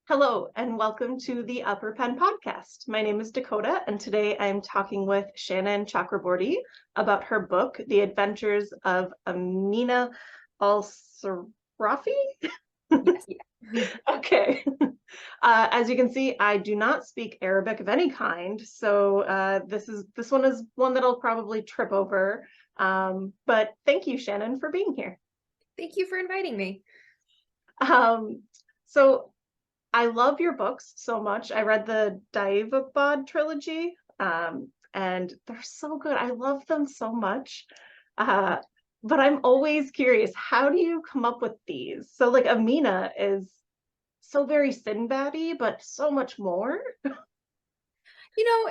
Hello, and welcome to the Upper Pen Podcast. My name is Dakota, and today I'm talking with Shannon Chakraborty about her book, The Adventures of Amina Al-Sirafi. Yes. Okay. As you can see, I do not speak Arabic of any kind, so this one is one that I'll probably trip over. But thank you, Shannon, for being here. Thank you for inviting me. So I love your books so much. I read the Deavabad trilogy, and they're so good. I love them so much. Uh, but I'm always curious, how do you come up with these? So like Amina is so very Sinbad-y, but so much more.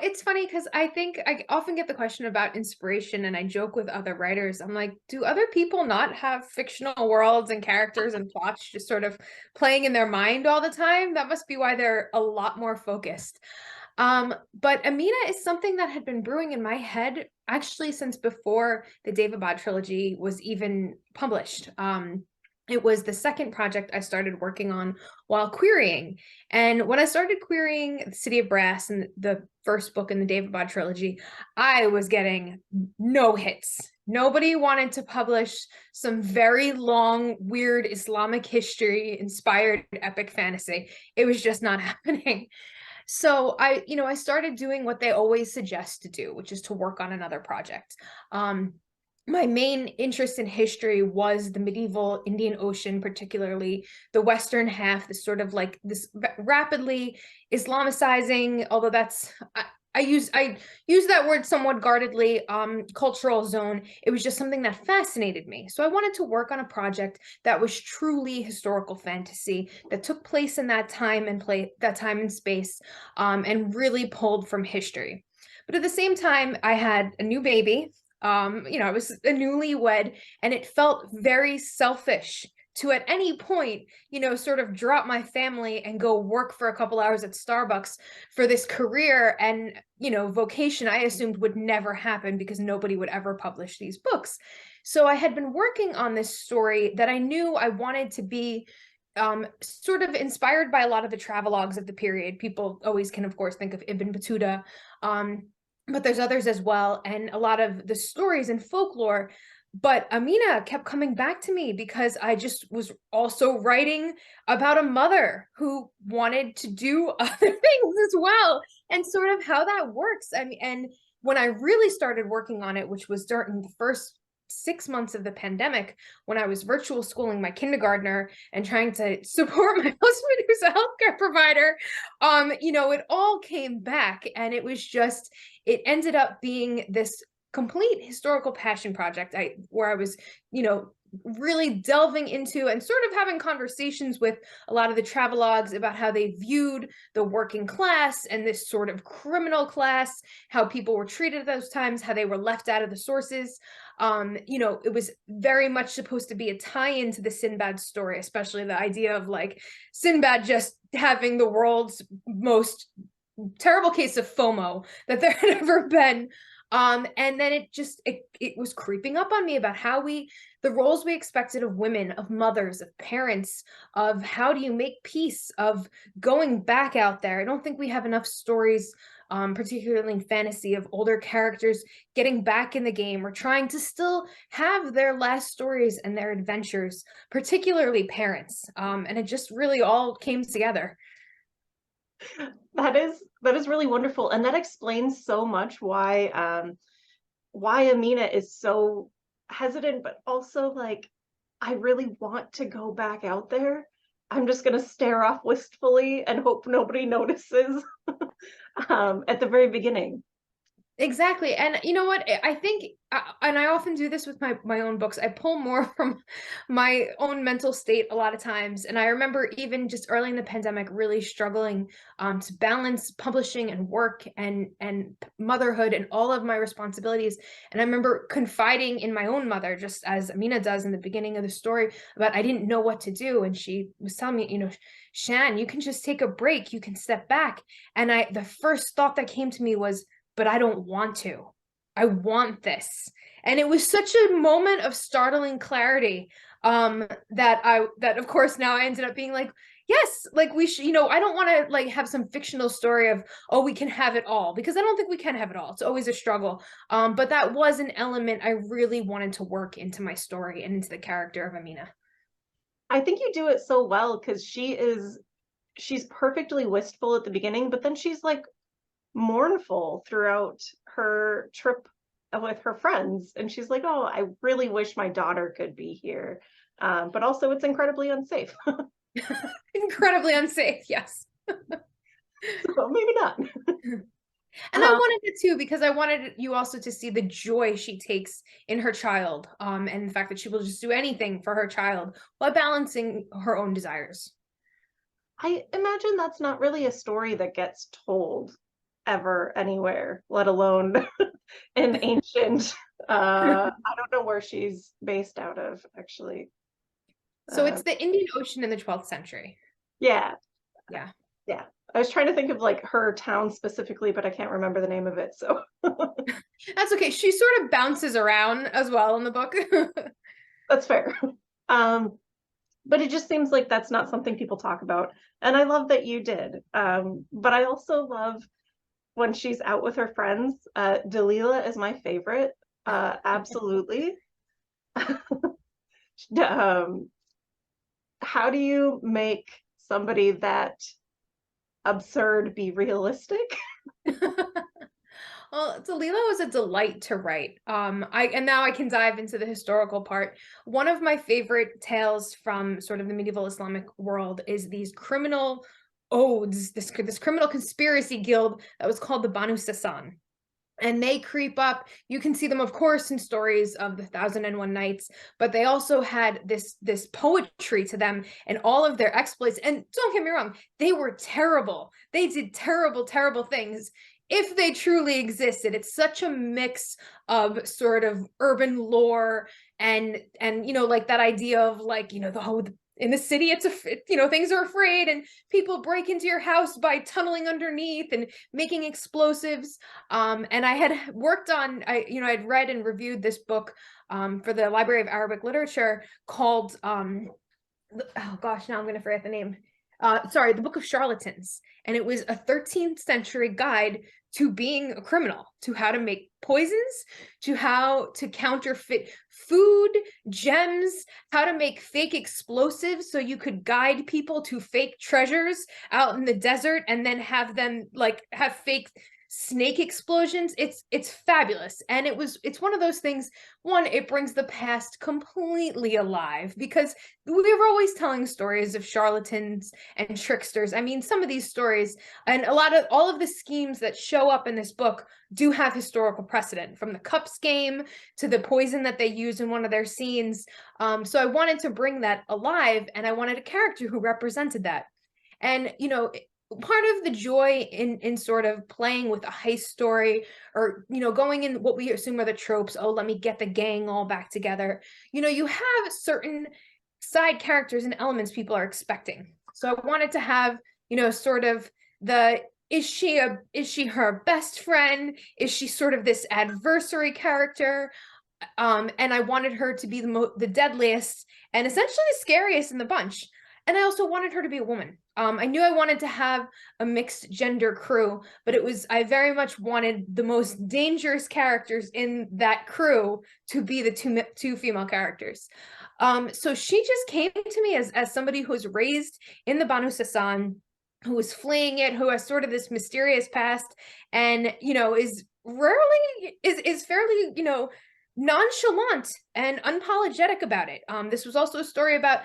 It's funny because I think I often get the question about inspiration, and I joke with other writers. I'm like, do other people not have fictional worlds and characters and plots just sort of playing in their mind all the time? That must be why they're a lot more focused. But Amina is something that had been brewing in my head actually since before the Deavabad trilogy was even published. It was the second project I started working on while querying. And when I started querying The City of Brass and the first book in the Deavabad trilogy, I was getting no hits. Nobody wanted to publish some very long, weird Islamic history inspired epic fantasy. It was just not happening. So I started doing what they always suggest to do, which is to work on another project. My main interest in history was the medieval Indian Ocean, particularly the western half, this sort of like this rapidly Islamicizing, although I use that word somewhat guardedly, cultural zone. It was just something that fascinated me. So I wanted to work on a project that was truly historical fantasy, that took place in that time and space, and really pulled from history. But at the same time, I had a new baby. I was a newlywed, and it felt very selfish to at any point, sort of drop my family and go work for a couple hours at Starbucks for this career and, vocation I assumed would never happen because nobody would ever publish these books. So I had been working on this story that I knew I wanted to be sort of inspired by a lot of the travelogues of the period. People always can, of course, think of Ibn Battuta. But there's others as well, and a lot of the stories and folklore. But Amina kept coming back to me because I just was also writing about a mother who wanted to do other things as well, and sort of how that works. I mean, and when I really started working on it, which was during the first 6 months of the pandemic, when I was virtual schooling my kindergartner and trying to support my husband who's a healthcare provider, it all came back, and it ended up being this complete historical passion project where I was, really delving into and sort of having conversations with a lot of the travelogues about how they viewed the working class and this sort of criminal class, how people were treated at those times, how they were left out of the sources. It was very much supposed to be a tie-in to the Sinbad story, especially the idea of like Sinbad just having the world's most terrible case of FOMO that there had ever been. And then it was creeping up on me about the roles we expected of women, of mothers, of parents, of how do you make peace, of going back out there. I don't think we have enough stories, particularly in fantasy, of older characters getting back in the game or trying to still have their last stories and their adventures, particularly parents. And it just really all came together. That is really wonderful, and that explains so much why Amina is so hesitant, but also like I really want to go back out there. I'm just gonna stare off wistfully and hope nobody notices at the very beginning. Exactly. And you know what? I think, and I often do this with my own books, I pull more from my own mental state a lot of times. And I remember even just early in the pandemic, really struggling to balance publishing and work and motherhood and all of my responsibilities. And I remember confiding in my own mother, just as Amina does in the beginning of the story, about I didn't know what to do. And she was telling me, Shan, you can just take a break, you can step back. And the first thought that came to me was, but I don't want to. I want this. And it was such a moment of startling clarity. that of course now I ended up being like, yes, like we should, I don't want to like have some fictional story of, oh, we can have it all, because I don't think we can have it all. It's always a struggle. But that was an element I really wanted to work into my story and into the character of Amina. I think you do it so well because she's perfectly wistful at the beginning, but then she's like mournful throughout her trip with her friends. And she's like, oh, I really wish my daughter could be here. But also, it's incredibly unsafe. Incredibly unsafe, yes. So maybe not. And I wanted it too, because I wanted you also to see the joy she takes in her child, and the fact that she will just do anything for her child while balancing her own desires. I imagine that's not really a story that gets told ever anywhere, let alone in ancient. I don't know where she's based out of, actually. So it's the Indian Ocean in the 12th century. Yeah, Yeah. yeah. I was trying to think of like her town specifically, but I can't remember the name of it. So That's okay. She sort of bounces around as well in the book. that's fair. But it just seems like that's not something people talk about. And I love that you did. But I also love when she's out with her friends. Delilah is my favorite. Absolutely. um, how do you make somebody that absurd be realistic? Well, Delilah was a delight to write. And now I can dive into the historical part. One of my favorite tales from sort of the medieval Islamic world is these criminal odes, this criminal conspiracy guild that was called the Banu Sasan. And they creep up. You can see them, of course, in stories of the Thousand and One Nights, but they also had this poetry to them and all of their exploits. And don't get me wrong, they were terrible. They did terrible, terrible things. If they truly existed, it's such a mix of sort of urban lore and like that idea of like the whole in the city things are afraid and people break into your house by tunneling underneath and making explosives. And I had worked on, I'd read and reviewed this book for the Library of Arabic Literature called, oh gosh, now I'm going to forget the name. Sorry, the Book of Charlatans. And it was a 13th century guide to being a criminal, to how to make poisons, to how to counterfeit food, gems, how to make fake explosives so you could guide people to fake treasures out in the desert and then have them like have fake snake explosions. It's fabulous. And it's one of those things. One, it brings the past completely alive, because we were always telling stories of charlatans and tricksters. I mean, some of these stories and all of the schemes that show up in this book do have historical precedent, from the cups game to the poison that they use in one of their scenes. So I wanted to bring that alive, and I wanted a character who represented that. And part of the joy in sort of playing with a heist story, or going in what we assume are the tropes, oh, let me get the gang all back together, you have certain side characters and elements people are expecting. So I wanted to have sort of the is she her best friend, is she sort of this adversary character, and I wanted her to be the deadliest and essentially the scariest in the bunch. And I also wanted her to be a woman. I knew I wanted to have a mixed gender crew, but I very much wanted the most dangerous characters in that crew to be the two female characters. So she just came to me as somebody who was raised in the Banu Sasan, who was fleeing it, who has sort of this mysterious past, and is fairly nonchalant and unapologetic about it. This was also a story about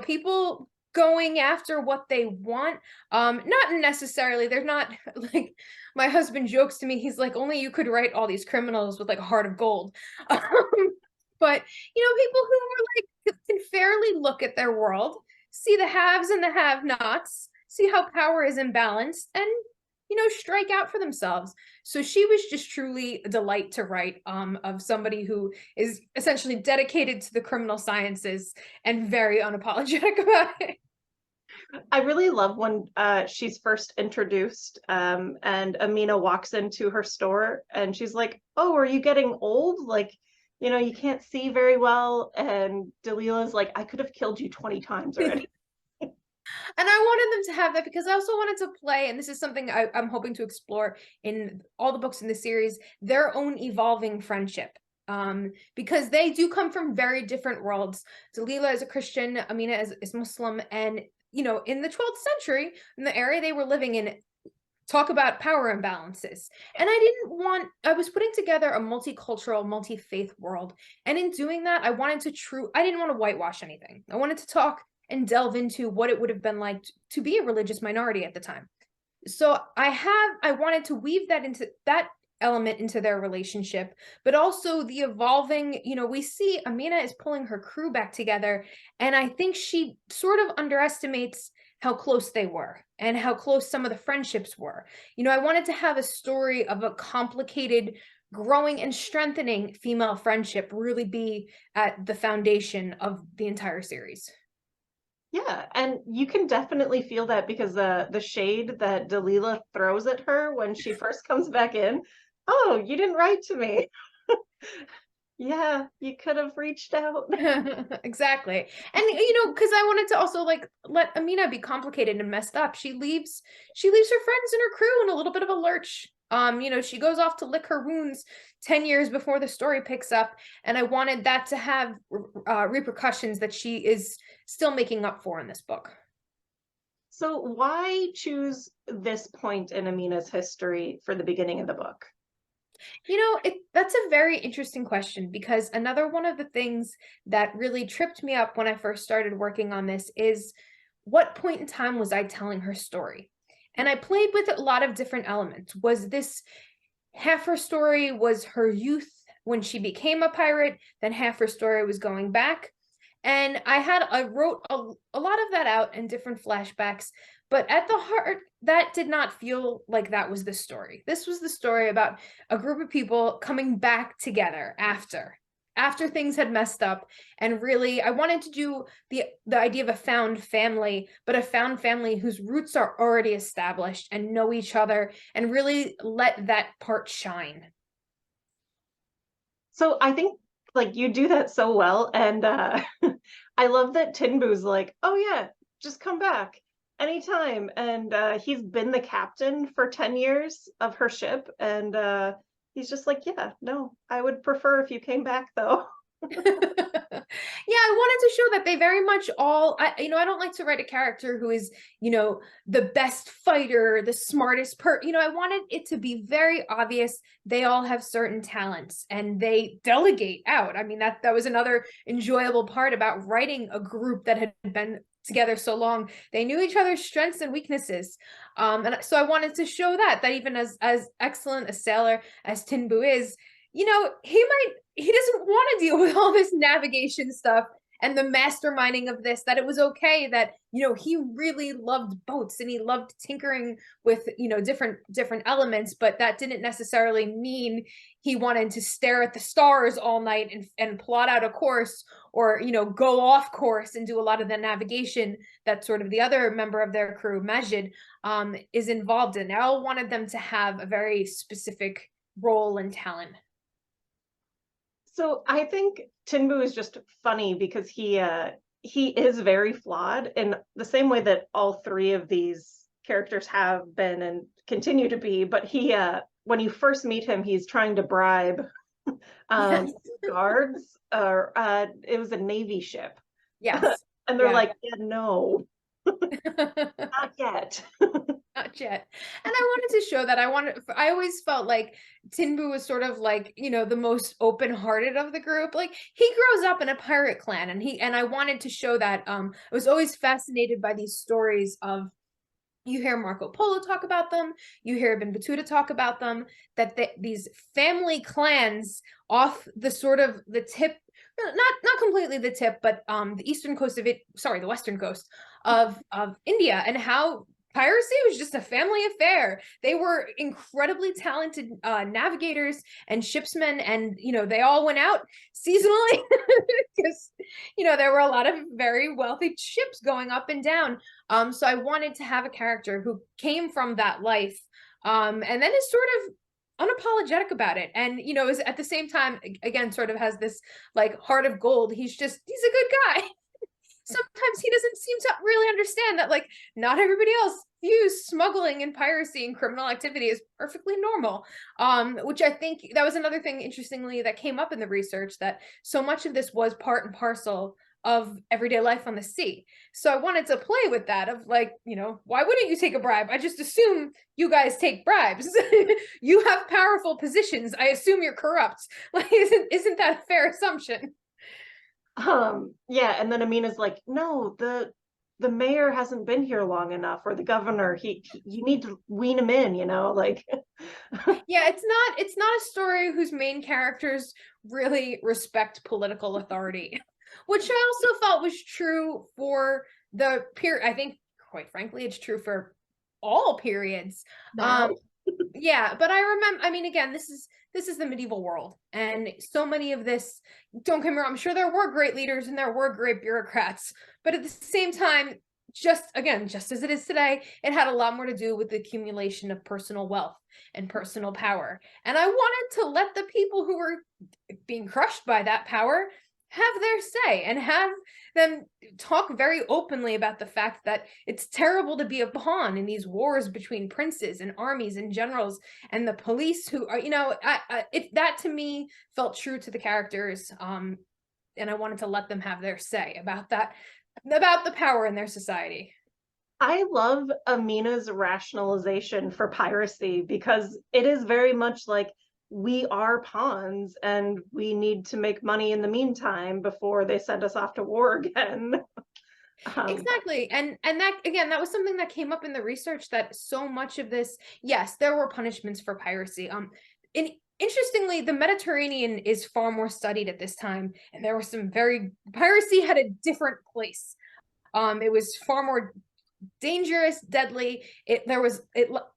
people going after what they want. Not necessarily, they're not like, my husband jokes to me, he's like, only you could write all these criminals with like a heart of gold. But people who were like, can fairly look at their world, see the haves and the have-nots, see how power is imbalanced, and strike out for themselves. So she was just truly a delight to write, of somebody who is essentially dedicated to the criminal sciences and very unapologetic about it. I really love when she's first introduced, and Amina walks into her store and she's like, oh, are you getting old? Like, you know, you can't see very well. And Delilah's like, I could have killed you 20 times already. And I wanted them to have that because I also wanted to play, and this is something I'm hoping to explore in all the books in the series, their own evolving friendship. Because they do come from very different worlds. Delilah is a Christian, Amina is Muslim, and you know, in the 12th century, in the area they were living in, talk about power imbalances. And I was putting together a multicultural, multi-faith world. And in doing that, I didn't want to whitewash anything. I wanted to talk and delve into what it would have been like to be a religious minority at the time. So I wanted to weave that element into their relationship, but also the evolving, you know, we see Amina is pulling her crew back together, and I think she sort of underestimates how close they were and how close some of the friendships were. You know, I wanted to have a story of a complicated, growing and strengthening female friendship really be at the foundation of the entire series. Yeah, and you can definitely feel that because the shade that Delilah throws at her when she first comes back in. Oh, you didn't write to me. Yeah, you could have reached out. Exactly. And you know, because I wanted to also like let Amina be complicated and messed up. She leaves her friends and her crew in a little bit of a lurch. You know, she goes off to lick her wounds 10 years before the story picks up, and I wanted that to have repercussions that she is still making up for in this book. So why choose this point in Amina's history for the beginning of the book? You know, that's a very interesting question because another one of the things that really tripped me up when I first started working on this is what point in time was I telling her story? And I played with a lot of different elements. Was this half her story was her youth when she became a pirate, then half her story was going back? And I wrote a lot of that out in different flashbacks, but at the heart, that did not feel like that was the story. This was the story about a group of people coming back together after things had messed up. And really, I wanted to do the idea of a found family, but a found family whose roots are already established and know each other and really let that part shine. So I think like you do that so well, and I love that Tinbu's like, oh yeah, just come back anytime. And he's been the captain for 10 years of her ship, and he's just like, yeah, no, I would prefer if you came back though. Yeah, I wanted to show that they very much you know, I don't like to write a character who is, you know, the best fighter, the smartest you know, I wanted it to be very obvious they all have certain talents and they delegate out. I mean, that was another enjoyable part about writing a group that had been together so long. They knew each other's strengths and weaknesses. And so I wanted to show that even as excellent a sailor as Tinbu is, you know, he doesn't want to deal with all this navigation stuff and the masterminding of this, that it was okay that, you know, he really loved boats and he loved tinkering with, you know, different elements, but that didn't necessarily mean he wanted to stare at the stars all night and plot out a course, or, you know, go off course and do a lot of the navigation that sort of the other member of their crew, Majid, is involved in. I all wanted them to have a very specific role and talent. So I think Tinbu is just funny because he is very flawed in the same way that all three of these characters have been and continue to be. But he when you first meet him, he's trying to bribe Yes. guards, or it was a Navy ship. Yes. And they're Yeah. like, yeah, no, not yet. Not yet. And I wanted to show that I always felt like Tinbu was sort of like, you know, the most open-hearted of the group. Like he grows up in a pirate clan and I wanted to show that I was always fascinated by these stories of, you hear Marco Polo talk about them, you hear Ibn Battuta talk about them, that these family clans off the sort of the tip, not completely the tip, but the eastern coast of it, sorry, the western coast of India, and how piracy was just a family affair. They were incredibly talented navigators and shipsmen, and you know, they all went out seasonally because you know, there were a lot of very wealthy ships going up and down. So I wanted to have a character who came from that life, and then is sort of unapologetic about it. And, you know, is at the same time, again, sort of has this like heart of gold. He's a good guy. Sometimes he doesn't seem to really understand that like not everybody else views smuggling and piracy and criminal activity as perfectly normal. Which I think that was another thing, interestingly, that came up in the research, that so much of this was part and parcel of everyday life on the sea. So I wanted to play with that of like, you know, why wouldn't you take a bribe? I just assume you guys take bribes. You have powerful positions. I assume you're corrupt. Like, isn't that a fair assumption? Yeah, and then Amina's like, no, the mayor hasn't been here long enough, or the governor, you need to wean him in, you know, like. Yeah, it's not a story whose main characters really respect political authority, which I also felt was true for the period. I think, quite frankly, it's true for all periods. Now. Yeah, but I remember, I mean, again, this is the medieval world, and so many of this, don't get me wrong, I'm sure there were great leaders and there were great bureaucrats, but at the same time, just again, just as it is today, it had a lot more to do with the accumulation of personal wealth and personal power. And I wanted to let the people who were being crushed by that power have their say, and have them talk very openly about the fact that it's terrible to be a pawn in these wars between princes and armies and generals and the police, who are, you know, that to me felt true to the characters. And I wanted to let them have their say about that, about the power in their society. I love Amina's rationalization for piracy, because it is very much like, we are pawns and we need to make money in the meantime before they send us off to war again. Exactly. And that, again, that was something that came up in the research, that so much of this, yes, there were punishments for piracy. And interestingly, the Mediterranean is far more studied at this time, and there were some very, piracy had a different place. It was far more dangerous, deadly. It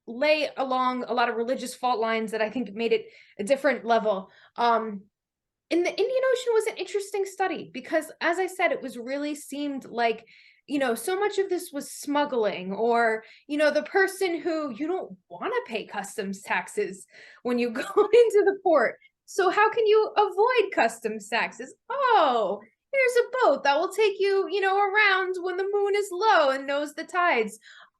lay along a lot of religious fault lines that I think made it a different level. In the Indian Ocean was an interesting study, because, as I said, it was really seemed like, you know, so much of this was smuggling, or, you know, the person who, you don't want to pay customs taxes when you go into the port. So how can you avoid customs taxes? Oh, here's a boat that will take you, you know, around when the moon is low and knows the tides.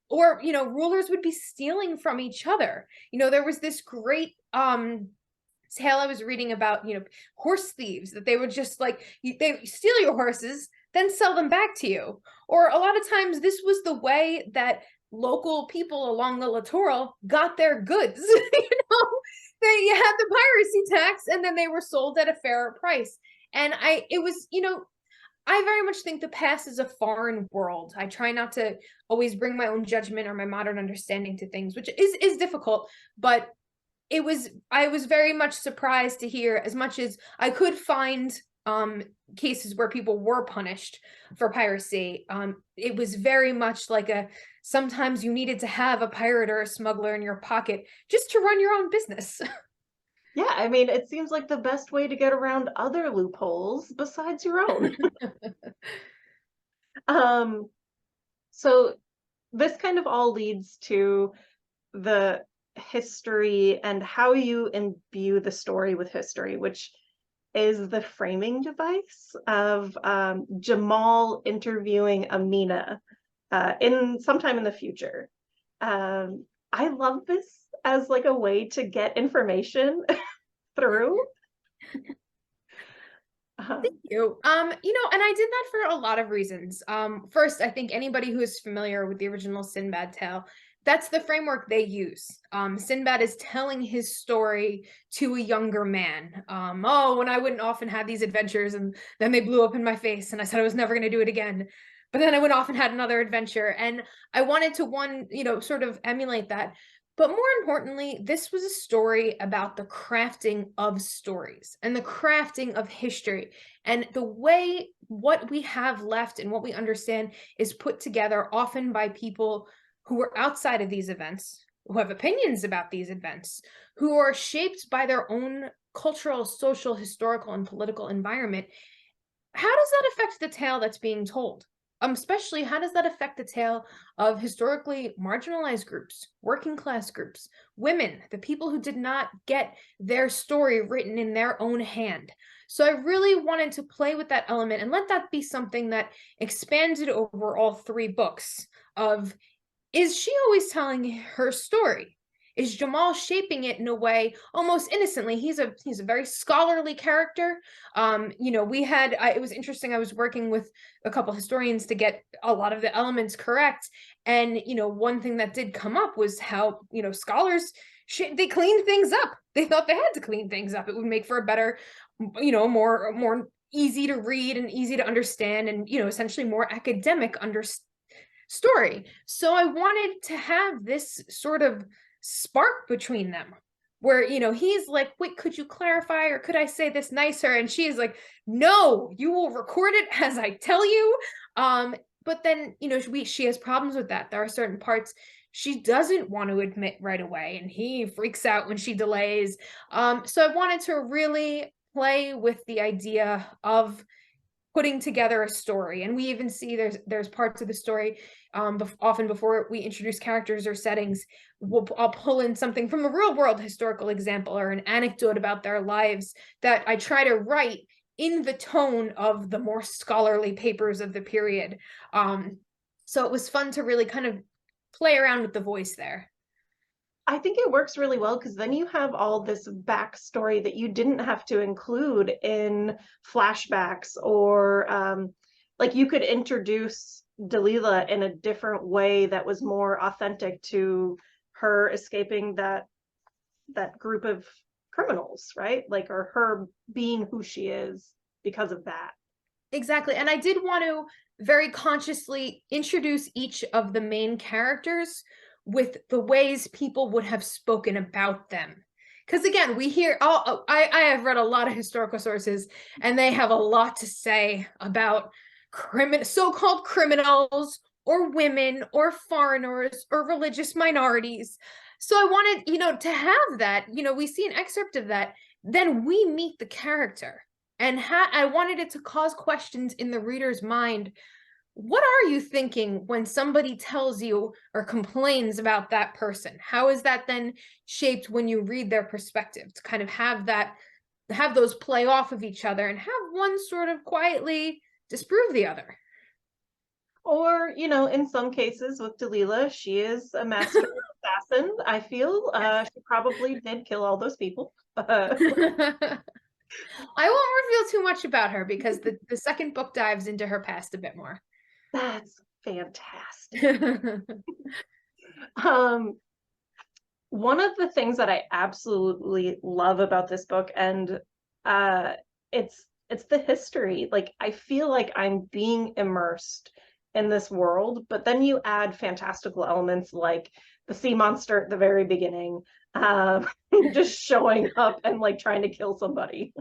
Or, you know, rulers would be stealing from each other. You know, there was this great tale I was reading about, you know, horse thieves, that they would just like, they steal your horses, then sell them back to you. Or a lot of times this was the way that local people along the littoral got their goods. You know, they had the piracy tax, and then they were sold at a fairer price. And it was, you know, I very much think the past is a foreign world. I try not to always bring my own judgment or my modern understanding to things, which is difficult, but I was very much surprised to hear, as much as I could find cases where people were punished for piracy. It was very much like sometimes you needed to have a pirate or a smuggler in your pocket just to run your own business. Yeah, I mean, it seems like the best way to get around other loopholes besides your own. um, so this kind of all leads to the history and how you imbue the story with history, which is the framing device of Jamal interviewing Amina in sometime in the future. I love this as like a way to get information through. Thank you. You know, and I did that for a lot of reasons. First, I think anybody who is familiar with the original Sinbad tale, that's the framework they use. Sinbad is telling his story to a younger man. Oh, when I went off and had these adventures, and then they blew up in my face, and I said I was never going to do it again. But then I went off and had another adventure, and I wanted to, one, you know, sort of emulate that. But more importantly, this was a story about the crafting of stories and the crafting of history, and the way what we have left and what we understand is put together often by people who are outside of these events, who have opinions about these events, who are shaped by their own cultural, social, historical, and political environment. How does that affect the tale that's being told? especially how does that affect the tale of historically marginalized groups, working class groups, women, the people who did not get their story written in their own hand. So I really wanted to play with that element and let that be something that expanded over all three books of, is she always telling her story? Is Jamal shaping it in a way almost innocently? He's a very scholarly character. You know, it was interesting. I was working with a couple historians to get a lot of the elements correct. And, you know, one thing that did come up was how, you know, scholars, they cleaned things up. They thought they had to clean things up. It would make for a better, you know, more easy to read and easy to understand, and, you know, essentially more academic story. So I wanted to have this sort of spark between them where, you know, he's like, wait, could you clarify, or could I say this nicer? And she's like, no, you will record it as I tell you. But then, you know, she has problems with that. There are certain parts she doesn't want to admit right away, and he freaks out when she delays. So I wanted to really play with the idea of putting together a story. And we even see there's parts of the story, often before we introduce characters or settings, I'll pull in something from a real world historical example or an anecdote about their lives that I try to write in the tone of the more scholarly papers of the period. So it was fun to really kind of play around with the voice there. I think it works really well because then you have all this backstory that you didn't have to include in flashbacks, or like you could introduce Delilah in a different way that was more authentic to her escaping that group of criminals, right? Like, or her being who she is because of that. Exactly. And I did want to very consciously introduce each of the main characters with the ways people would have spoken about them. Because again, we hear, I have read a lot of historical sources, and they have a lot to say about so-called criminals, or women, or foreigners, or religious minorities. So I wanted, you know, to have that, you know, we see an excerpt of that, then we meet the character. And I wanted it to cause questions in the reader's mind. What are you thinking when somebody tells you or complains about that person? How is that then shaped when you read their perspective, to kind of have those play off of each other and have one sort of quietly disprove the other? Or, you know, in some cases with Delilah, she is a master assassin. I feel she probably did kill all those people. I won't reveal too much about her because the second book dives into her past a bit more. That's fantastic. Um, one of the things that I absolutely love about this book, and uh, it's the history. Like, I feel like I'm being immersed in this world, but then you add fantastical elements like the sea monster at the very beginning, um, just showing up and like trying to kill somebody.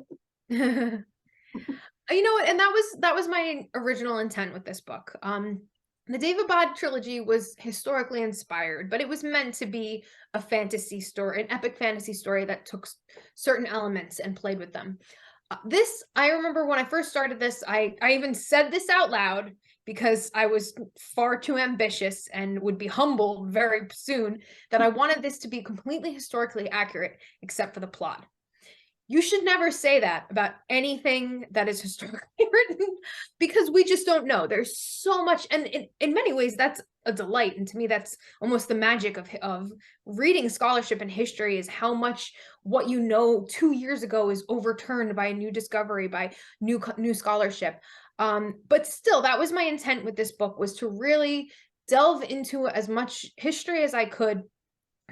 You know what, and that was my original intent with this book. The Deavabad trilogy was historically inspired, but it was meant to be a fantasy story, an epic fantasy story that took certain elements and played with them. This, I remember when I first started this, I even said this out loud because I was far too ambitious and would be humbled very soon, that I wanted this to be completely historically accurate except for the plot. You should never say that about anything that is historically written, because we just don't know. There's so much, and in many ways that's a delight, and to me that's almost the magic of reading scholarship and history, is how much what you know 2 years ago is overturned by a new discovery, by new scholarship. But still, that was my intent with this book, was to really delve into as much history as I could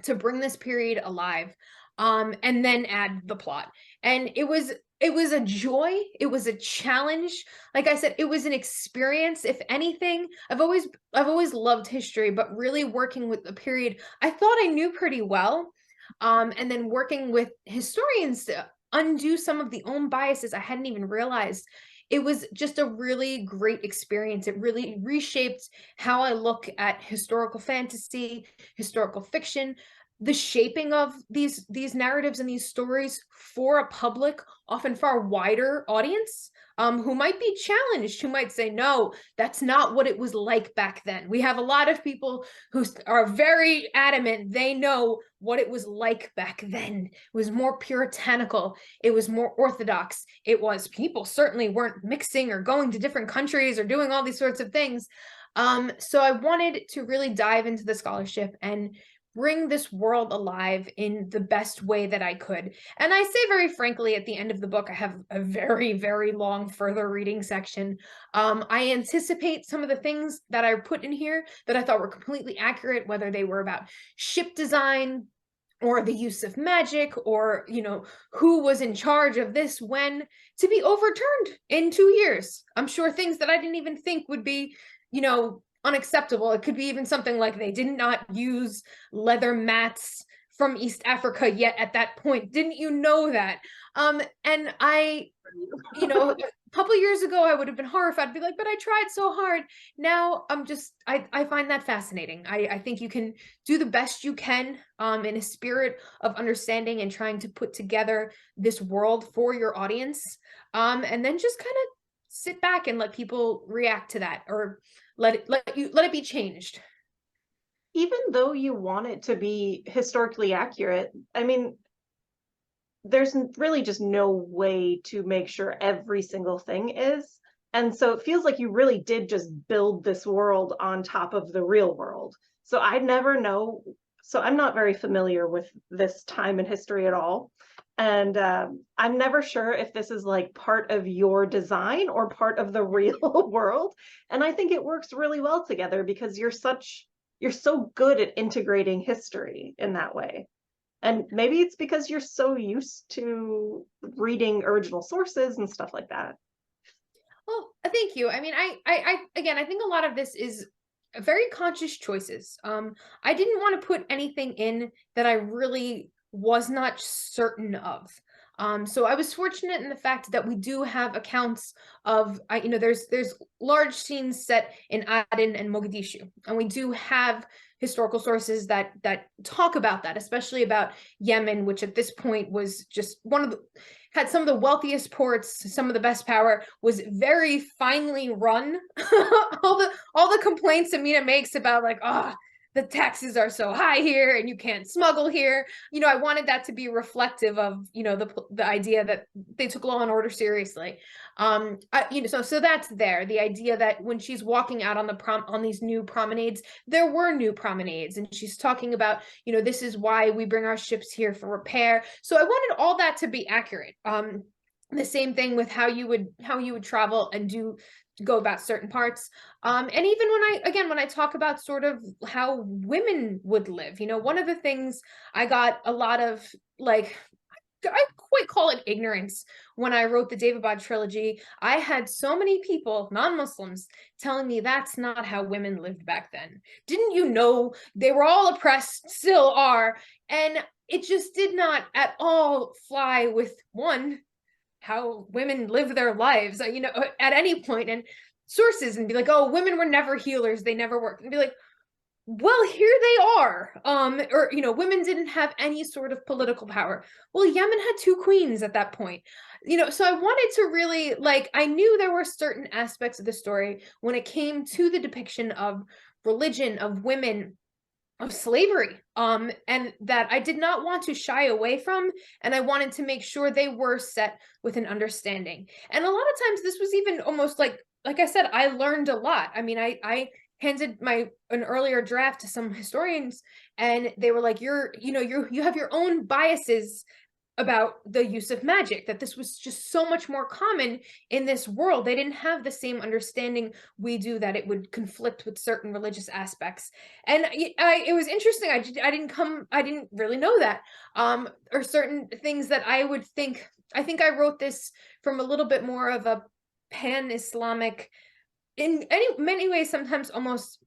to bring this period alive, and then add the plot. And it was a joy, it was a challenge. Like I said, it was an experience. If anything, I've always loved history, but really working with the period I thought I knew pretty well, and then working with historians to undo some of the own biases I hadn't even realized. It was just a really great experience. It really reshaped how I look at historical fantasy, historical fiction, the shaping of these narratives and these stories for a public, often far wider audience, who might be challenged, who might say, no, that's not what it was like back then. We have a lot of people who are very adamant they know what it was like back then. It was more puritanical. It was more orthodox. It was, people certainly weren't mixing or going to different countries or doing all these sorts of things. So I wanted to really dive into the scholarship and bring this world alive in the best way that I could. And I say very frankly, at the end of the book, I have a very, very long further reading section. I anticipate some of the things that I put in here that I thought were completely accurate, whether they were about ship design or the use of magic, or, you know, who was in charge of this when, to be overturned in 2 years. I'm sure things that I didn't even think would be, you know, unacceptable. It could be even something like they did not use leather mats from East Africa yet at that point. Didn't you know that? And I, you know, a couple years ago, I would have been horrified. I'd be like, but I tried so hard. Now I'm just, I find that fascinating. I think you can do the best you can in a spirit of understanding and trying to put together this world for your audience. And then just kind of sit back and let people react to that, or let it be changed. Even though you want it to be historically accurate, I mean, there's really just no way to make sure every single thing is. And so it feels like you really did just build this world on top of the real world. So I never know. So I'm not very familiar with this time in history at all. And I'm never sure if this is like part of your design or part of the real world. And I think it works really well together because you're so good at integrating history in that way. And maybe it's because you're so used to reading original sources and stuff like that. Well, thank you. I mean, again, I think a lot of this is very conscious choices. I didn't want to put anything in that I really was not certain of. So I was fortunate in the fact that we do have accounts of, you know, there's large scenes set in Aden and Mogadishu, and we do have historical sources that talk about that, especially about Yemen, which at this point was just one of the, had some of the wealthiest ports, some of the best power, was very finely run. all the complaints Amina makes about like, oh, the taxes are so high here and you can't smuggle here. You know, I wanted that to be reflective of, you know, the idea that they took law and order seriously. You know, so that's there. The idea that when she's walking out on on these new promenades, there were new promenades, and she's talking about, you know, this is why we bring our ships here for repair. So I wanted all that to be accurate. The same thing with how you would travel and go about certain parts. And even when I talk about sort of how women would live, you know, one of the things I got a lot of, like, I quite call it ignorance when I wrote the Deavabad trilogy. I had so many people, non-Muslims, telling me that's not how women lived back then. Didn't you know they were all oppressed, still are? And it just did not at all fly with, one, how women live their lives, you know, at any point, and sources, and be like, oh, women were never healers, they never worked, and be like, well, here they are. Or, you know, women didn't have any sort of political power. Well, Yemen had two queens at that point. You know, so I wanted to really, like, I knew there were certain aspects of the story when it came to the depiction of religion, of women, of slavery, and that I did not want to shy away from, and I wanted to make sure they were set with an understanding. And a lot of times this was even almost like I said, I learned a lot. I mean, I handed an earlier draft to some historians, and they were like, you have your own biases about the use of magic, that this was just so much more common in this world. They didn't have the same understanding we do, that it would conflict with certain religious aspects. And it was interesting. I didn't really know that, or certain things that I would think. I think I wrote this from a little bit more of a pan-Islamic, in many ways, sometimes almost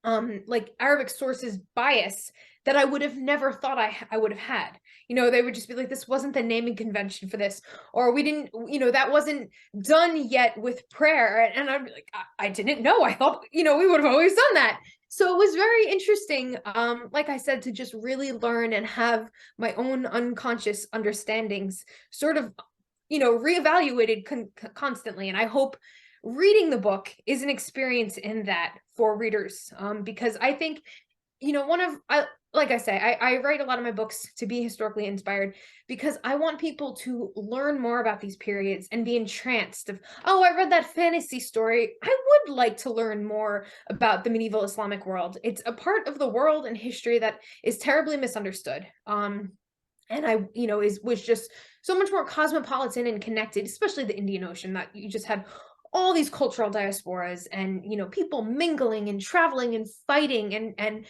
like Arabic sources bias, that I would have never thought I would have had. You know, they would just be like, this wasn't the naming convention for this, or we didn't, you know, that wasn't done yet with prayer. And I'd be like, I didn't know. I thought, you know, we would have always done that. So it was very interesting, like I said, to just really learn and have my own unconscious understandings sort of, reevaluated constantly. And I hope reading the book is an experience in that for readers, because I think, like I say, I write a lot of my books to be historically inspired because I want people to learn more about these periods and be entranced of, oh, I read that fantasy story. I would like to learn more about the medieval Islamic world. It's a part of the world and history that is terribly misunderstood. And was just so much more cosmopolitan and connected, especially the Indian Ocean, that you just had all these cultural diasporas and people mingling and traveling and fighting and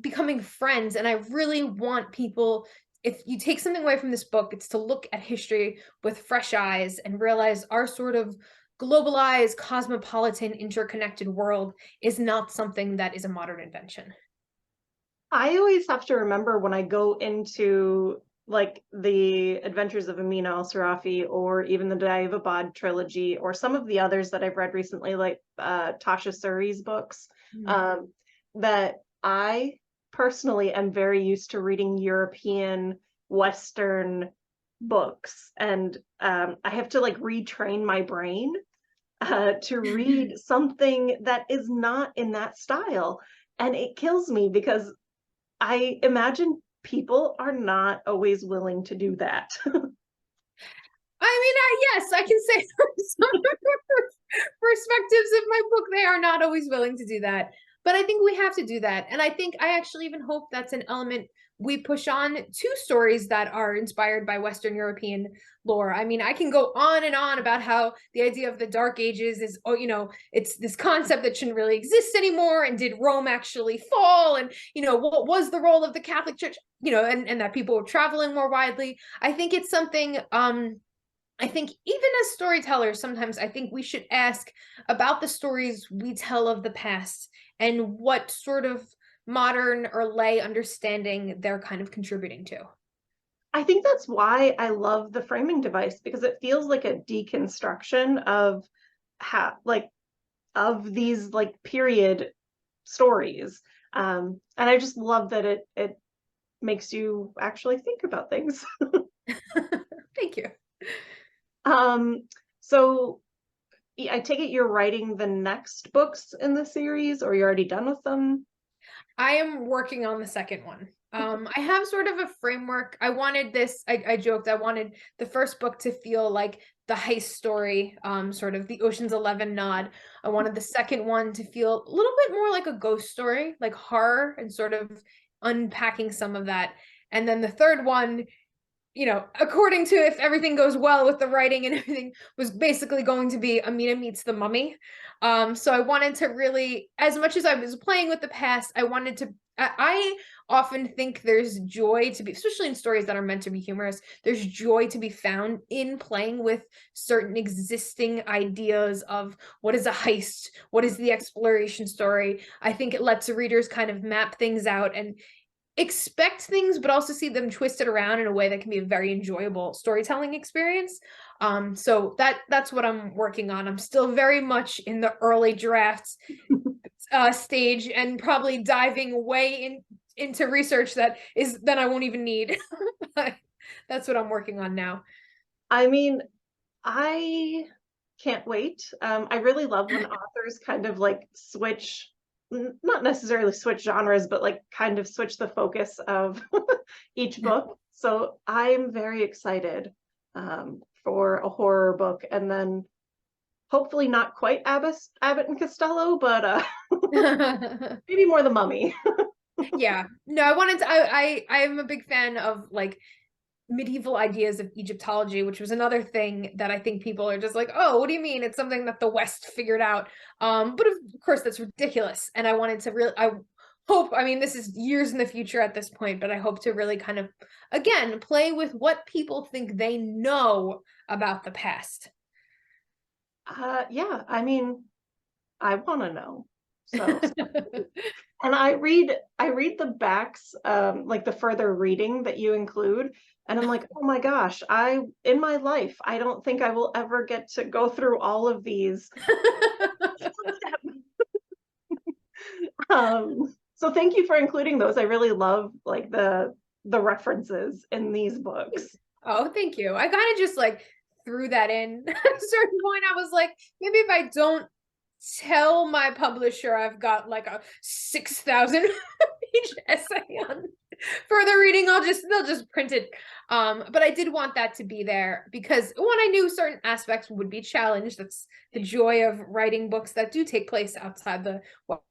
becoming friends. And I really want people, if you take something away from this book, it's to look at history with fresh eyes and realize our sort of globalized, cosmopolitan, interconnected world is not something that is a modern invention. I always have to remember when I go into like the Adventures of Amina Al-Sirafi or even the Deavabad trilogy or some of the others that I've read recently, like Tasha Suri's books, um, that I personally am very used to reading European Western books, and I have to like retrain my brain to read something that is not in that style. And it kills me because I imagine people are not always willing to do that. Yes, I can say from some perspectives of my book, they are not always willing to do that. But I think we have to do that. And I think I actually even hope that's an element we push on to stories that are inspired by Western European lore. I mean, I can go on and on about how the idea of the Dark Ages is, it's this concept that shouldn't really exist anymore. And did Rome actually fall? And, what was the role of the Catholic Church? And that people were traveling more widely. I think it's something, I think even as storytellers, sometimes I think we should ask about the stories we tell of the past and what sort of modern or lay understanding they're kind of contributing to. I think that's why I love the framing device, because it feels like a deconstruction of how like of these like period stories. And I just love that it makes you actually think about things. Thank you. Um, so I take it you're writing the next books in the series, or you're already done with them? I am working on the second one. I have sort of a framework. I wanted this, I joked, I wanted the first book to feel like the heist story, sort of the Ocean's 11 nod. I wanted the second one to feel a little bit more like a ghost story, like horror and sort of unpacking some of that. And then the third one, according to if everything goes well with the writing and everything, was basically going to be Amina meets the mummy. So I wanted to really, as much as I was playing with the past, I wanted to, I often think there's joy to be, especially in stories that are meant to be humorous, there's joy to be found in playing with certain existing ideas of what is a heist, what is the exploration story. I think it lets readers kind of map things out and expect things, but also see them twisted around in a way that can be a very enjoyable storytelling experience. So that's what I'm working on. I'm still very much in the early drafts stage and probably diving way into research that I won't even need. But that's what I'm working on now. I mean, I can't wait. I really love when authors kind of like switch, not necessarily switch genres, but like kind of switch the focus of each book. So I'm very excited for a horror book, and then hopefully not quite Abbott and Costello, but maybe more The Mummy. Yeah, no, I wanted to, I am a big fan of like medieval ideas of Egyptology, which was another thing that I think people are just like, oh, what do you mean? It's something that the West figured out. But of course that's ridiculous. And I wanted to really, I hope, I mean, this is years in the future at this point, but I hope to really kind of, again, play with what people think they know about the past. Yeah, I mean, I want to know. So and I read the backs, like the further reading that you include, and I'm like, oh my gosh, I in my life, I don't think I will ever get to go through all of these. So thank you for including those. I really love like the references in these books. Oh, thank you. I kind of just like threw that in at a certain point. I was like, maybe if I don't tell my publisher I've got like a 6,000 page essay on further reading, they'll just print it. But I did want that to be there because one, I knew certain aspects would be challenged. That's the joy of writing books that do take place outside the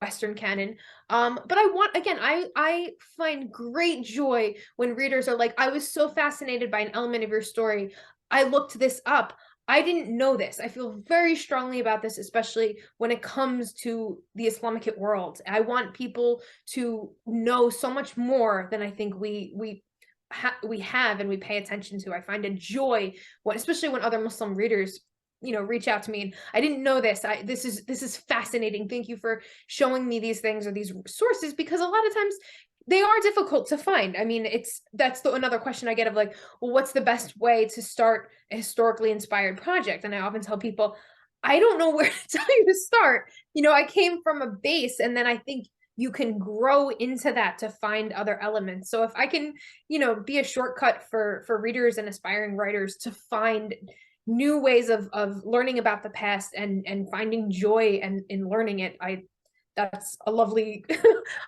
Western canon. But I find great joy when readers are like, I was so fascinated by an element of your story, I looked this up, I didn't know this. I feel very strongly about this, especially when it comes to the Islamic world. I want people to know so much more than I think we have and we pay attention to. I find a joy when, especially when other Muslim readers, reach out to me and I didn't know this. This is fascinating. Thank you for showing me these things or these sources, because a lot of times they are difficult to find. I mean, that's another question I get of like, well, what's the best way to start a historically inspired project? And I often tell people, I don't know where to tell you to start. I came from a base, and then I think you can grow into that to find other elements. So if I can, be a shortcut for readers and aspiring writers to find new ways of learning about the past and finding joy and in learning it, that's a lovely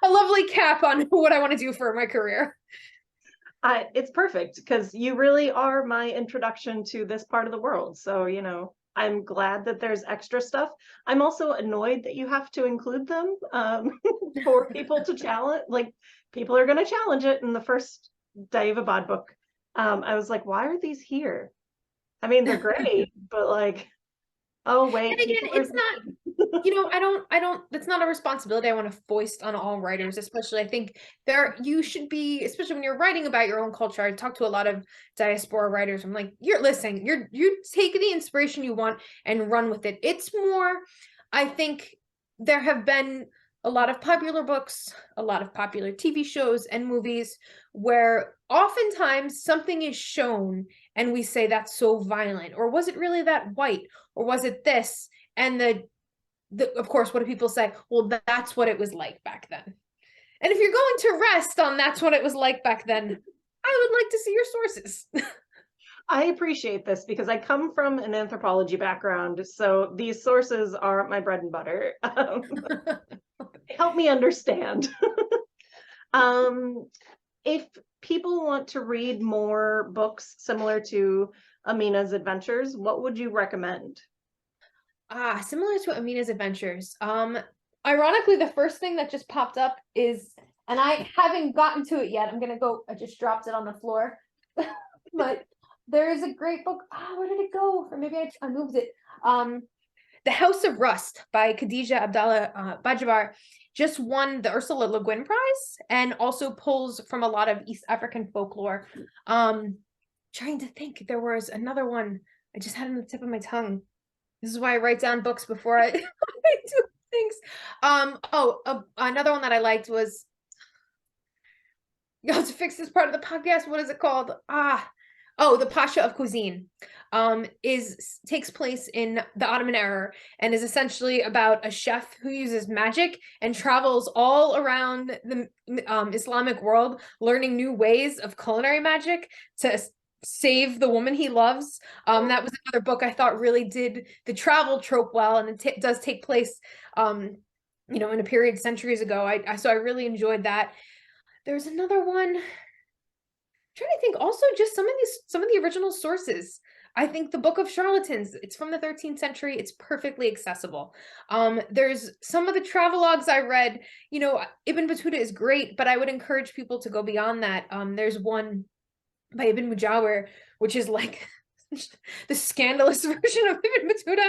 a lovely cap on what I want to do for my career. It's perfect because you really are my introduction to this part of the world. So, I'm glad that there's extra stuff. I'm also annoyed that you have to include them for people to challenge. Like, people are going to challenge it in the first Deavabad book. I was like, why are these here? I mean, they're great, but like, oh wait, And again, it's not, I don't, that's not a responsibility I want to foist on all writers, especially I think you should be, especially when you're writing about your own culture. I talk to a lot of diaspora writers. I'm like, you take the inspiration you want and run with it. It's more, I think there have been a lot of popular books, a lot of popular TV shows and movies where oftentimes something is shown and we say that's so violent, or was it really that white, or was it this? And of course, what do people say? Well, that's what it was like back then. And if you're going to rest on that's what it was like back then, I would like to see your sources. I appreciate this because I come from an anthropology background, so these sources are my bread and butter. Help me understand. If people want to read more books similar to Amina's adventures, what would you recommend? Similar to Amina's adventures. Ironically, the first thing that just popped up is, and I haven't gotten to it yet. I just dropped it on the floor. But there is a great book. Where did it go? Or maybe I moved it. The House of Rust by Khadija Abdallah Bajabar just won the Ursula Le Guin Prize and also pulls from a lot of East African folklore. Trying to think, there was another one. I just had it on the tip of my tongue. This is why I write down books before I do things. Another one that I liked was, you have to fix this part of the podcast. What is it called? The Pasha of Cuisine. Takes place in the Ottoman era and is essentially about a chef who uses magic and travels all around the Islamic world, learning new ways of culinary magic to save the woman he loves. That was another book I thought really did the travel trope well, and it does take place, in a period centuries ago. So I really enjoyed that. There's another one. I'm trying to think. Also, just some of the original sources. I think the Book of Charlatans, it's from the 13th century. It's perfectly accessible. There's some of the travelogues I read. Ibn Battuta is great, but I would encourage people to go beyond that. There's one by Ibn Mujawir, which is like the scandalous version of Ibn Battuta.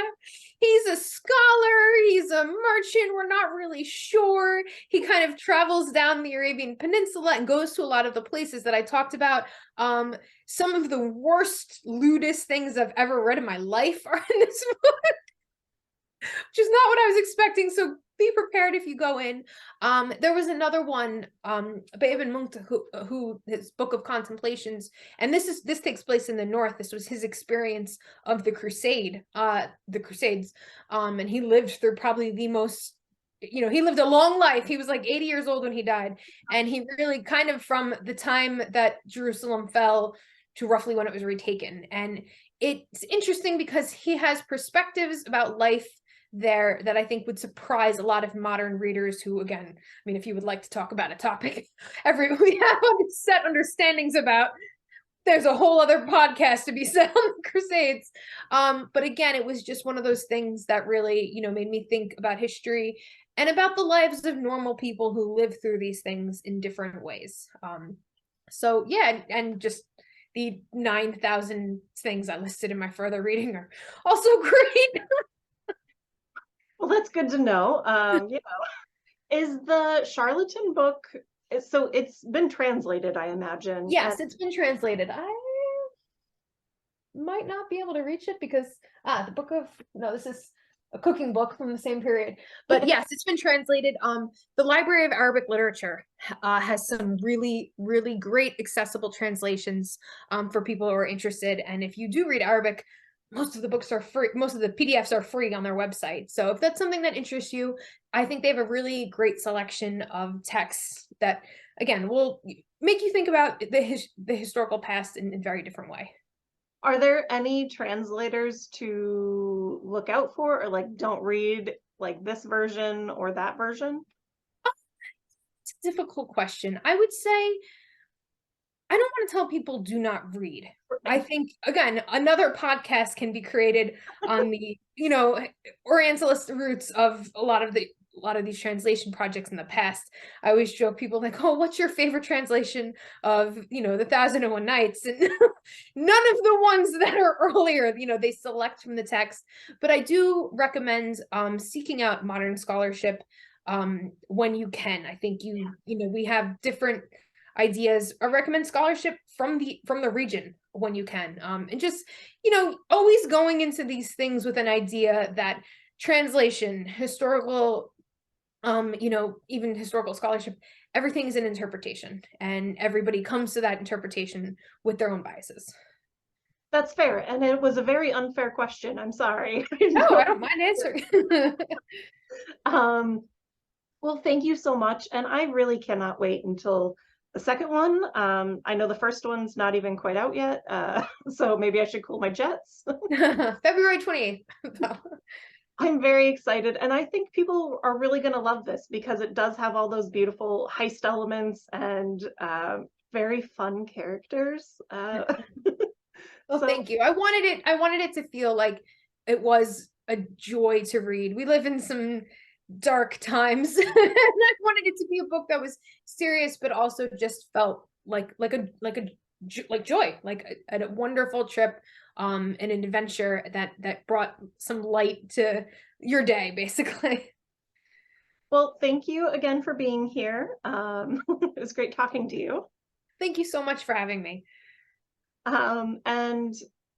He's a scholar, he's a merchant, we're not really sure. He kind of travels down the Arabian Peninsula and goes to a lot of the places that I talked about. Some of the worst, lewdest things I've ever read in my life are in this book, which is not what I was expecting. So be prepared if you go in. There was another one by Ibn Munkta, who his Book of Contemplations, and this takes place in the north. This was his experience of the Crusades, and he lived through probably the most you know, he lived a long life. He was like 80 years old when he died. And he really kind of from the time that Jerusalem fell to roughly when it was retaken. And it's interesting because he has perspectives about life there that I think would surprise a lot of modern readers who, again, I mean, if you would like to talk about a topic we have set understandings about, there's a whole other podcast to be said on the Crusades. But again, it was just one of those things that really, you know, made me think about history and about the lives of normal people who live through these things in different ways. So yeah, and just the 9,000 things I listed in my further reading are also great. Well, that's good to know. Is the Charlatan book, so it's been translated, I imagine. Yes, it's been translated. I might not be able to reach it because the book of no, this is a cooking book from the same period. But yes, it's been translated. The Library of Arabic Literature has some really, really great accessible translations for people who are interested. And if you do read Arabic, most of the books are free. Most of the PDFs are free on their website. So if that's something that interests you, I think they have a really great selection of texts that, again, will make you think about the historical past in a very different way. Are there any translators to look out for, or like don't read like this version or that version? It's a difficult question. I would say I don't want to tell people do not read. I think, again, another podcast can be created on the, you know, Orientalist roots of a lot of these translation projects in the past. I always joke people like, oh, what's your favorite translation of, you know, the 1001 Nights? And none of the ones that are earlier, you know, they select from the text. But I do recommend seeking out modern scholarship when you can. I think you know, we have different ideas. I recommend scholarship from the region when you can. And just, you know, always going into these things with an idea that translation, historical, you know, even historical scholarship, everything is an interpretation, and everybody comes to that interpretation with their own biases. That's fair, and it was a very unfair question. I'm sorry. No, I don't mind answering. um, well, thank you so much, and I really cannot wait until the second one. I know the first one's not even quite out yet, so maybe I should cool my jets. February 28th. I'm very excited, and I think people are really going to love this because it does have all those beautiful heist elements and very fun characters. Well, So thank you. I wanted it to feel like it was a joy to read. We live in some dark times, and I wanted it to be a book that was serious, but also just felt like joy, like a wonderful trip, and an adventure that brought some light to your day, basically. well, thank you again for being here. It was great talking to you. Thank you so much for having me. And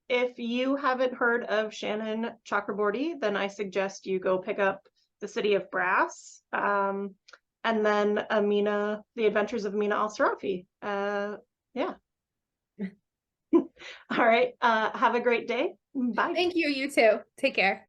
if you haven't heard of Shannon Chakraborty, then I suggest you go pick up The City of Brass, and then The Adventures of Amina Al-Sirafi. Yeah. All right. Have a great day. Bye. Thank you. You too. Take care.